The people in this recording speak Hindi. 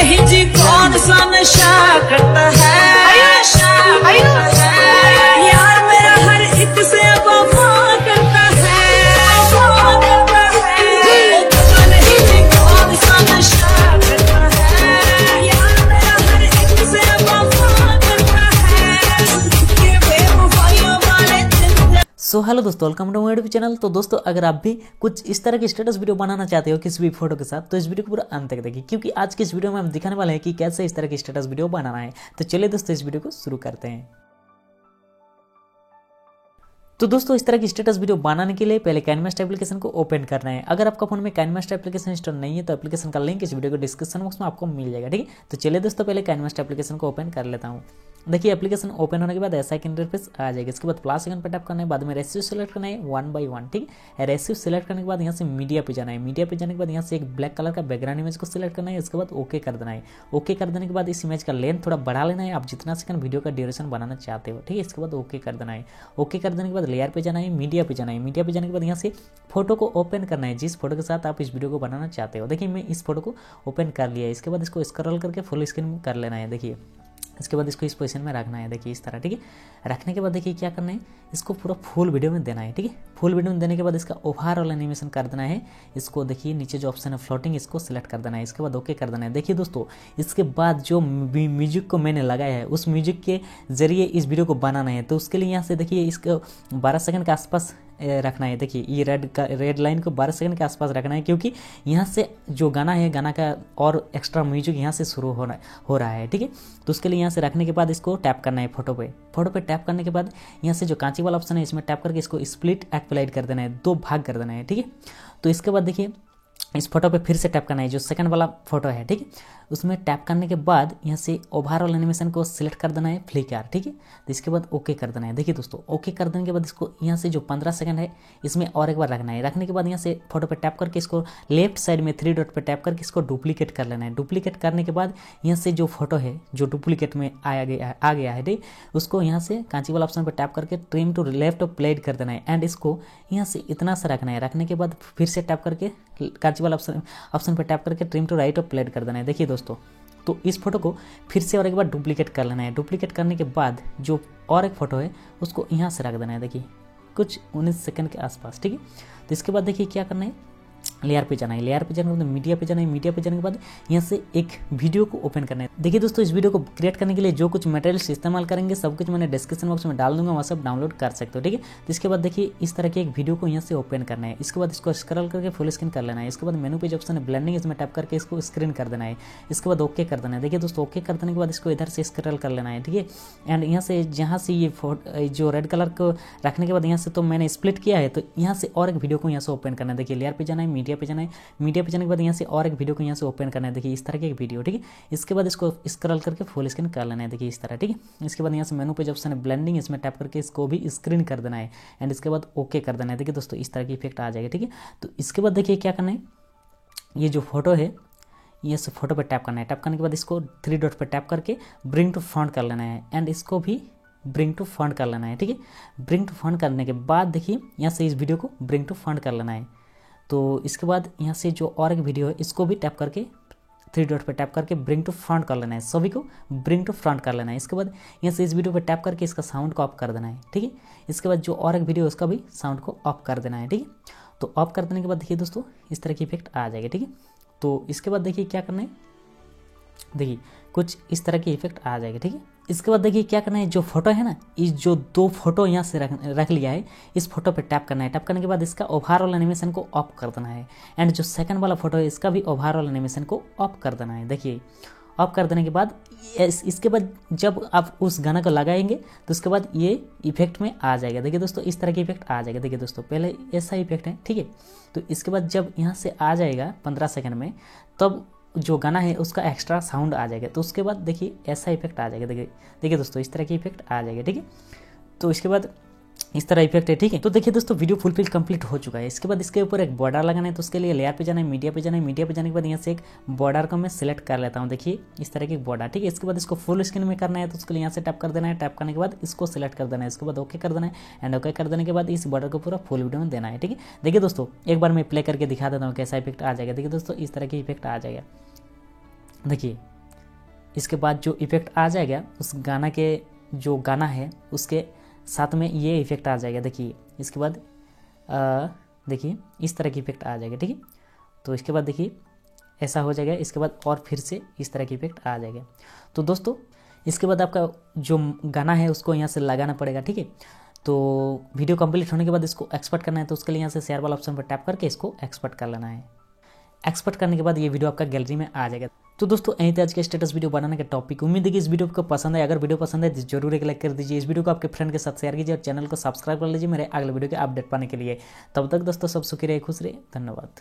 नहीं जी कौन सा नशा करता है यार मेरा हर एक से वफा करता है पता नहीं जी कौन सा नशा करता है यार मेरा हर एक से वफा करता है ये बेवफाइयों वाले दिन। सो हेलो दोस्तों, welcome to my YouTube channel. तो दोस्तों, अगर आप भी कुछ इस तरह की स्टेटस वीडियो बनाना चाहते हो किसी भी फोटो के साथ, तो इस वीडियो को पूरा अंत तक देखिए, क्योंकि आज के इस वीडियो में हम दिखाने वाले हैं कि कैसे इस तरह की स्टेटस वीडियो बनाना है। तो चलिए दोस्तों, इस वीडियो को शुरू करते हैं। तो दोस्तों, इस तरह की स्टेटस वीडियो बनाने के लिए पहले कैनवास्ट एप्लीकेशन को ओपन करना है। अगर आपका फोन में कैनवास्ट एप्लीकेशन इंस्टॉल नहीं है तो एप्लीकेशन का लिंक इस वीडियो के डिस्क्रिप्शन बॉक्स में आपको मिल जाएगा, ठीक है। तो चलिए दोस्तों, पहले कैनवास्ट एप्लीकेशन को ओपन कर लेता हूँ। देखिए, एप्लीकेशन ओपन होने के बाद ऐसा एक इंटरफेस आ जाएगा। इसके बाद प्लस आइकन पर टैप करना है, बाद में रेशियो सेलेक्ट करना है 1 by 1, ठीक है। रेशियो सेलेक्ट करने के बाद यहाँ से मीडिया पे जाना है। मीडिया पे जाने के बाद यहाँ से एक ब्लैक कलर का बैकग्राउंड इमेज को सिलेक्ट करना है। इसके बाद ओके कर देना है। ओके कर देने के बाद इस इमेज का लेंथ थोड़ा बढ़ा लेना है, आप जितना सेकंड वीडियो का ड्यूरेशन बनाना चाहते हो, ठीक है। इसके बाद ओके कर देना है। ओके कर देने के बाद लेयर पे जाना है, मीडिया पे जाना है। मीडिया पे जाने के बाद यहाँ से फोटो को ओपन करना है, जिस फोटो के साथ आप इस वीडियो को बनाना चाहते हो। देखिए, मैं इस फोटो को ओपन कर लिया है। इसके बाद इसको स्क्रॉल करके फुल स्क्रीन कर लेना है। देखिए, इसके बाद इसको इस पोजीशन में रखना है। देखिए, इस तरह, ठीक है। रखने के बाद देखिए क्या करना है, इसको पूरा फुल वीडियो में देना है, ठीक है। फुल वीडियो में देने के बाद इसका ओवरऑल एनिमेशन कर देना है। इसको देखिए नीचे जो ऑप्शन है फ्लोटिंग, इसको सिलेक्ट कर देना है। इसके बाद ओके कर देना है। देखिए दोस्तों, इसके बाद जो म्यूजिक को मैंने लगाया है उस म्यूजिक के जरिए इस वीडियो को बनाना है। तो उसके लिए यहाँ से देखिए इसको 12 सेकंड के आसपास रखना है। देखिए, ये रेड लाइन को 12 सेकंड के आसपास रखना है, क्योंकि यहाँ से जो गाना है, गाना का और एक्स्ट्रा म्यूजिक यहाँ से शुरू हो रहा है, ठीक है। तो उसके लिए यहाँ से रखने के बाद इसको टैप करना है फोटो पे टैप करने के बाद यहाँ से जो कांची वाला ऑप्शन है इसमें टैप करके इसको स्प्लिट एप्लाइड कर देना है, 2 भाग कर देना है, ठीक है। तो इसके बाद देखिए इस फोटो पे फिर से टैप करना है, जो सेकंड वाला फोटो है, ठीक है। उसमें टैप करने के बाद यहाँ से ओवरऑल एनिमेशन को सिलेक्ट कर देना है फ्लिकर, ठीक है। तो इसके बाद ओके कर देना है। देखिए दोस्तों, ओके कर देने के बाद इसको यहाँ से जो 15 सेकंड है इसमें और एक बार रखना है। रखने के बाद यहाँ से फोटो पे टैप करके इसको लेफ्ट साइड में 3 डॉट पे टैप करके इसको डुप्लीकेट कर लेना है। डुप्लीकेट करने के बाद यहाँ से जो फोटो है जो डुप्लीकेट में आ गया है, ठीक, उसको यहाँ से कांची वाला ऑप्शन पर टैप करके ट्रिम टू लेफ्ट प्लेड कर देना है। एंड इसको यहाँ से इतना सा रखना है। रखने के बाद फिर से टैप करके कांची वाला ऑप्शन पर टैप करके ट्रिम टू राइट और प्लेड कर देना है। देखिए दोस्तों, तो इस फोटो को फिर से और एक बार डुप्लीकेट कर लेना है। डुप्लीकेट करने के बाद जो और एक फोटो है उसको यहाँ से रख देना है। देखिए, कुछ 19 सेकंड के आसपास, ठीक है। तो इसके बाद देखिए क्या करना है, लेयर पे जाना है। लेयर पे जाने के बाद मीडिया पे जाना है। मीडिया पे जाने के बाद यहाँ से एक वीडियो को ओपन करना है। देखिए दोस्तों, इस वीडियो को क्रिएट करने के लिए जो कुछ मटेरियल्स इस्तेमाल करेंगे सब कुछ मैंने डिस्क्रिप्शन बॉक्स में डाल दूंगा, वहाँ सब डाउनलोड कर सकते हो, ठीक है। तो इसके बाद देखिए इस तरह के एक वीडियो को यहाँ से ओपन करना है। इसके बाद इसको स्क्रॉल करके फुल स्क्रीन कर लेना है। इसके बाद मेनू पेज ऑप्शन है ब्लेंडिंग, इसमें टैप करके इसको स्क्रीन कर देना है। इसके बाद ओके कर देना है। देखिए दोस्तों, ओके कर देने के बाद इसको इधर से स्क्रॉल कर लेना है, ठीक है। एंड यहाँ से जहाँ से ये जो रेड कलर को रखने के बाद यहाँ से तो मैंने स्प्लिट किया है, तो यहाँ से और एक वीडियो को यहाँ से ओपन करना है। देखिए, लेयर पे जाना है, मीडिया पे जाना है। मीडिया पे जाने के बाद यहाँ से और एक वीडियो को यहाँ से ओपन करना है। देखिए, इस तरह की एक वीडियो, ठीक है। इसके बाद इसको स्क्रॉल करके फुल स्क्रीन कर लेना है। देखिए, इस तरह, ठीक है। इसके बाद यहाँ से मेनू पेज ऑप्शन है ब्लेंडिंग, इसमें टैप करके इसको भी स्क्रीन कर देना है। एंड इसके बाद ओके कर देना है। देखिए दोस्तों, इस तरह की इफेक्ट आ जाएगा, ठीक है। तो इसके बाद देखिए क्या करना है, ये जो फोटो है ये फोटो पर टैप करना है। टैप करने के बाद इसको 3 डॉट पर टैप करके ब्रिंग टू फ्रंट कर लेना है। एंड इसको भी ब्रिंग टू फ्रंट कर लेना है, ठीक है। ब्रिंग टू फ्रंट करने के बाद देखिए यहाँ से इस वीडियो को ब्रिंग टू फ्रंट कर लेना है। तो इसके बाद यहाँ से जो और एक वीडियो है इसको भी टैप करके 3 डॉट पे टैप करके ब्रिंग टू फ्रंट कर लेना है। सभी को ब्रिंग टू फ्रंट कर लेना है। इसके बाद यहाँ से इस वीडियो पे टैप करके इसका साउंड को ऑफ कर देना है, ठीक है। इसके बाद जो और एक वीडियो है उसका भी साउंड को ऑफ कर देना है, ठीक है। तो ऑफ कर देने के बाद देखिए दोस्तों इस तरह की इफेक्ट आ जाएगी, ठीक है। तो इसके बाद देखिए क्या करना है, देखिए कुछ इस तरह की इफेक्ट आ जाएगी, ठीक है। इसके बाद देखिए क्या करना है, जो फोटो है ना, इस जो 2 फोटो यहाँ से रख लिया है, इस फोटो पे टैप करना है। टैप करने के बाद इसका ओवरऑल एनिमेशन को ऑफ कर देना है। एंड जो सेकंड वाला फोटो है इसका भी ओवरऑल एनिमेशन को ऑफ कर देना है। देखिए, ऑफ कर देने के बाद इसके बाद जब आप उस गाना को लगाएंगे तो उसके बाद ये इफेक्ट में आ जाएगा। देखिए दोस्तों, इस तरह की इफेक्ट आ जाएगा। देखिए दोस्तों, पहले ऐसा इफेक्ट है, ठीक है। तो इसके बाद जब यहाँ से आ जाएगा 15 सेकंड में, तब जो गाना है उसका एक्स्ट्रा साउंड आ जाएगा। तो उसके बाद देखिए ऐसा इफेक्ट आ जाएगा। देखिए दोस्तों, इस तरह की इफेक्ट आ जाएगा, ठीक है। तो इसके बाद इस तरह इफेक्ट है, ठीक है। तो देखिए दोस्तों, वीडियो फुलफिल कंप्लीट हो चुका है। इसके बाद इसके ऊपर एक बॉर्डर लगाना है। तो उसके लिए लेयर पे जाना है, मीडिया पे जाना है। मीडिया पे जाने के बाद यहाँ से एक बॉर्डर को मैं सिलेक्ट कर लेता हूँ। देखिए, इस तरह की बॉर्डर, ठीक है। इसके बाद इसको फुल स्क्रीन में करना है, तो उसके लिए यहाँ से टैप कर देना है। टैप करने के बाद इसको सिलेक्ट कर देना है। इसके बाद ओके कर देना है। एंड ओके कर देने के बाद इस बॉर्डर को पूरा फुल वीडियो में देना है, ठीक है। देखिए दोस्तों, एक बार मैं प्ले करके दिखा देता हूँ कैसा इफेक्ट आ जाएगा। देखिए दोस्तों, इस तरह की इफेक्ट आ जाएगा। देखिए, इसके बाद जो इफ़ेक्ट आ जाएगा उस गाना के जो गाना है उसके साथ में ये इफ़ेक्ट आ जाएगा। देखिए इसके बाद देखिए इस तरह की इफ़ेक्ट आ जाएगा, ठीक है। तो इसके बाद देखिए ऐसा हो जाएगा, इसके बाद और फिर से इस तरह की इफ़ेक्ट आ जाएगा। तो दोस्तों इसके बाद आपका जो गाना है उसको यहाँ से लगाना पड़ेगा, ठीक है। तो वीडियो कंप्लीट होने के बाद इसको एक्सपोर्ट करना है, तो उसके लिए यहाँ से शेयर वाला ऑप्शन पर टैप करके इसको एक्सपोर्ट कर लेना है। एक्सपोर्ट करने के बाद ये वीडियो आपका गैलरी में आ जाएगा। तो दोस्तों यहीं थे आज के स्टेटस वीडियो बनाने का टॉपिक। उम्मीद है कि इस वीडियो को पसंद है। अगर वीडियो पसंद है तो जरूर एक लाइक कर दीजिए, इस वीडियो को आपके फ्रेंड के साथ शेयर कीजिए और चैनल को सब्सक्राइब कर लीजिए मेरे अगले वीडियो के अपडेट पाने के लिए। तब तक दोस्तों सब सुखी रहे, खुश रहे, धन्यवाद।